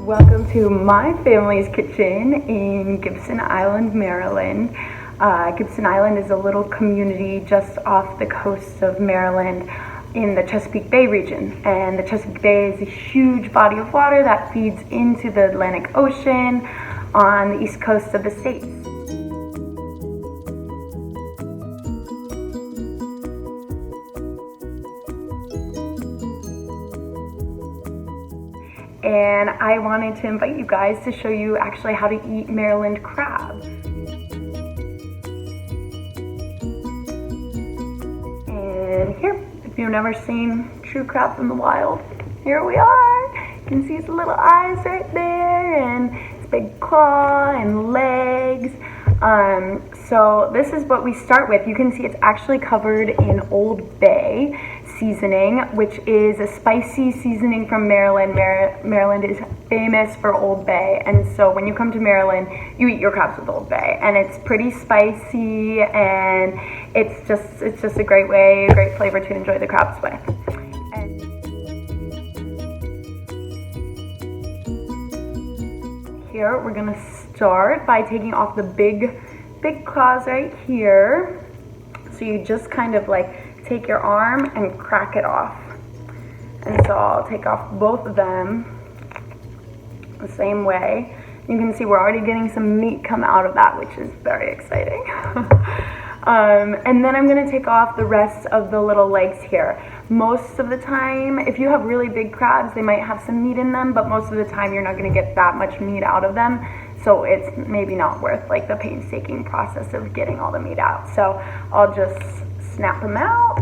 Welcome to my family's kitchen in Gibson Island, Maryland. Gibson Island is a little community just off the coast of Maryland in the Chesapeake Bay region. And the Chesapeake Bay is a huge body of water that feeds into the Atlantic Ocean on the east coast of the States. And I wanted to invite you guys to show you actually how to eat Maryland crab. And here, if you've never seen true crab from the wild, here we are. You can see his little eyes right there and his big claw and legs. So this is what we start with. You can see it's actually covered in Old Bay seasoning, which is a spicy seasoning from Maryland. Maryland is famous for Old Bay, and so when you come to Maryland, you eat your crabs with Old Bay, and it's pretty spicy, and it's just a great flavor to enjoy the crabs with. And here we're gonna start by taking off the big claws right here. So you just kind of like take your arm and crack it off. And so I'll take off both of them the same way. You can see we're already getting some meat come out of that, which is very exciting. And then I'm gonna take off the rest of the little legs here. Most of the time, if you have really big crabs, they might have some meat in them, but most of the time you're not gonna get that much meat out of them. So it's maybe not worth like the painstaking process of getting all the meat out. So I'll just snap them out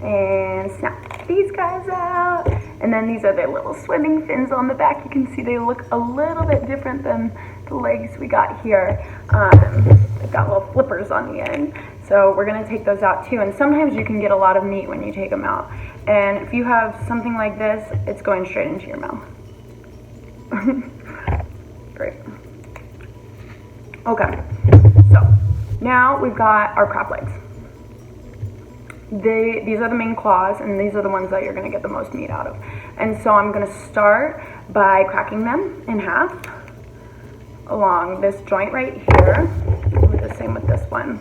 and snap these guys out. And then these are their little swimming fins on the back. You can see they look a little bit different than the legs we got here. They've got little flippers on the end. So we're gonna take those out too. And sometimes you can get a lot of meat when you take them out. And if you have something like this, it's going straight into your mouth. Great. Okay, so now we've got our crab legs. These are the main claws, and these are the ones that you're gonna get the most meat out of. And so I'm gonna start by cracking them in half along this joint right here. I'll do the same with this one.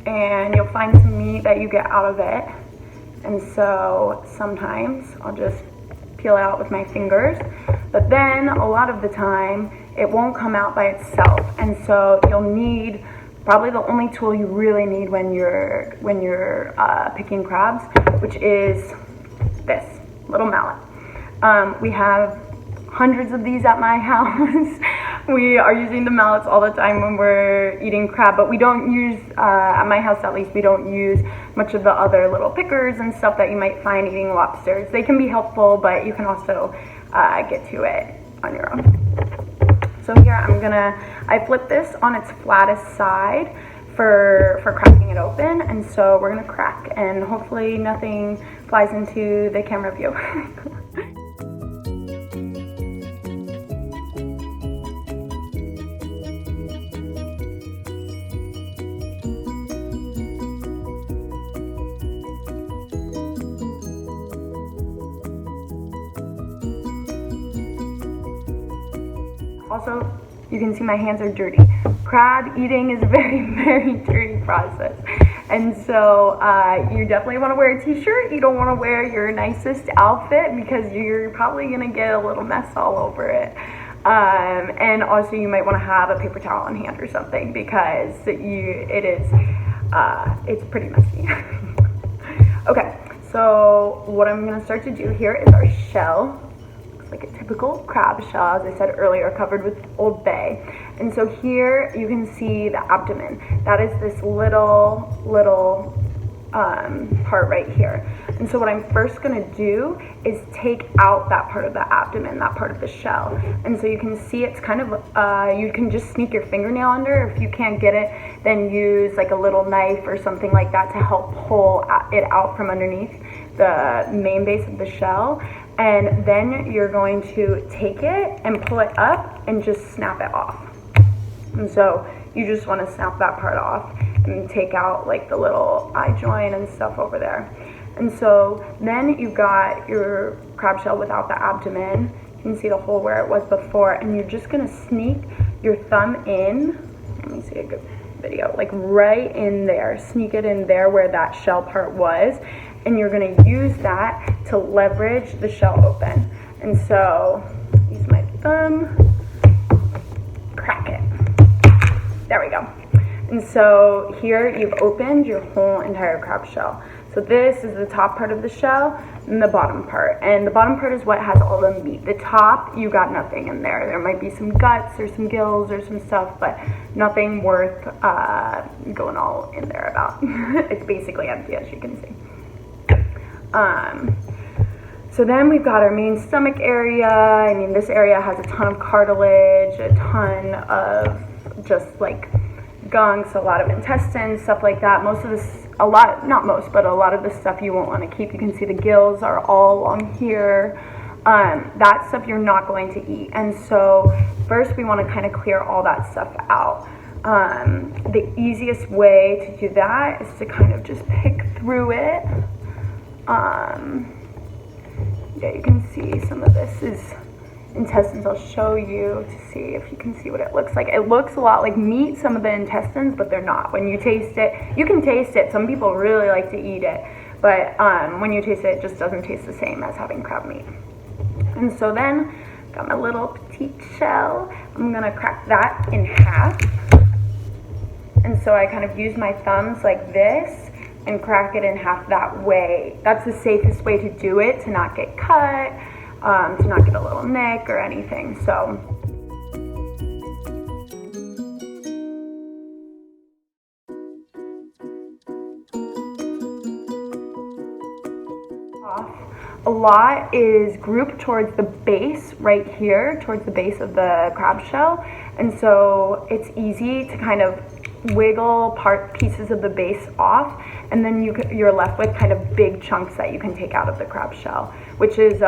And you'll find some meat that you get out of it. And so sometimes I'll just peel it out with my fingers, but then a lot of the time it won't come out by itself. And so you'll need probably the only tool you really need when you're picking crabs, which is this little mallet. We have hundreds of these at my house. We are using the mallets all the time when we're eating crab, but we don't use, at my house at least, we don't use much of the other little pickers and stuff that you might find eating lobsters. They can be helpful, but you can also get to it on your own. So here I flip this on its flattest side for cracking it open, and so we're gonna crack, and hopefully nothing flies into the camera view. Also, you can see my hands are dirty. Crab eating is a very, very dirty process. And so you definitely want to wear a t-shirt. You don't want to wear your nicest outfit because you're probably going to get a little mess all over it. And also you might want to have a paper towel on hand or something because it's pretty messy. Okay, so what I'm going to start to do here is our shell. Like a typical crab shell, as I said earlier, covered with Old Bay. And so here you can see the abdomen. That is this little part right here. And so what I'm first gonna do is take out that part of the abdomen, that part of the shell. And so you can see it's kind of, you can just sneak your fingernail under. If you can't get it, then use like a little knife or something like that to help pull it out from underneath the main base of the shell. And then you're going to take it and pull it up and just snap it off. And so you just want to snap that part off and take out like the little eye joint and stuff over there. And so then you've got your crab shell without the abdomen. You can see the hole where it was before, and you're just gonna sneak your thumb in. Let me see a good video, like right in there. Sneak it in there where that shell part was, and you're gonna use that to leverage the shell open. And so, use my thumb, crack it. There we go. And so here you've opened your whole entire crab shell. So this is the top part of the shell and the bottom part. And the bottom part is what has all the meat. The top, you got nothing in there. There might be some guts or some gills or some stuff, but nothing worth going all in there about. It's basically empty, as you can see. So then we've got our main stomach area. I mean, this area has a ton of cartilage, a ton of just like gunks, a lot of intestines, stuff like that. Most of this, a lot, not most, but a lot of the stuff you won't want to keep. You can see the gills are all along here. That stuff you're not going to eat. And so first we want to kind of clear all that stuff out. The easiest way to do that is to kind of just pick through it. Yeah, you can see some of this is intestines. I'll show you to see if you can see what it looks like. It looks a lot like meat, some of the intestines, but they're not. When you taste it, you can taste it. Some people really like to eat it, but when you taste it, it just doesn't taste the same as having crab meat. And so then, got my little petite shell. I'm gonna crack that in half. And so I kind of use my thumbs like this and crack it in half that way. That's the safest way to do it, to not get cut, to not get a little nick or anything. So a lot is grouped towards the base right here, towards the base of the crab shell. And so it's easy to kind of wiggle pieces of the base off, and then you're left with kind of big chunks that you can take out of the crab shell, which is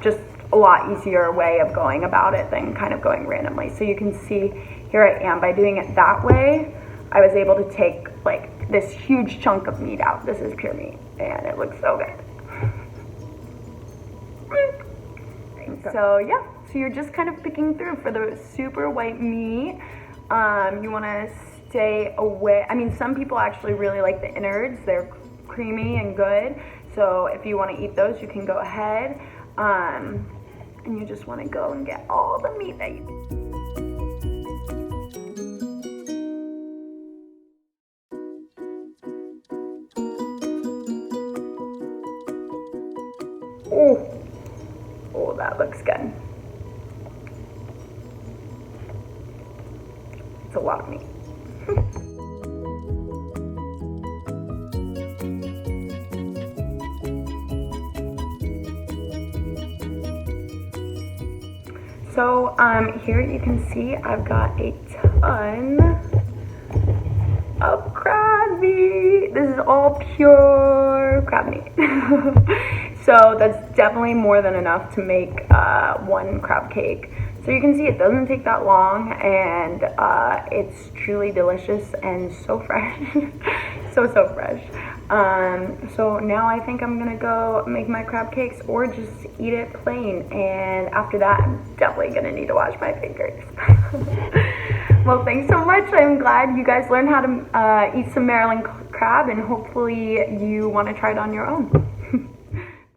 just a lot easier way of going about it than kind of going randomly. So you can see here I am, by doing it that way, I was able to take like this huge chunk of meat out. This is pure meat, and it looks so good. So yeah, so you're just kind of picking through for the super white meat. You want to stay away. I mean, some people actually really like the innards. They're creamy and good. So if you want to eat those, you can go ahead. And you just want to go and get all the meat that you Oh, that looks good. It's a lot of meat. So here you can see I've got a ton of crab meat. This is all pure crab meat. So that's definitely more than enough to make one crab cake. So you can see it doesn't take that long, and it's truly delicious and so fresh. so fresh. So now I think I'm gonna go make my crab cakes or just eat it plain, and after that I'm definitely gonna need to wash my fingers. Well, thanks so much. I'm glad you guys learned how to eat some Maryland crab, and hopefully you want to try it on your own.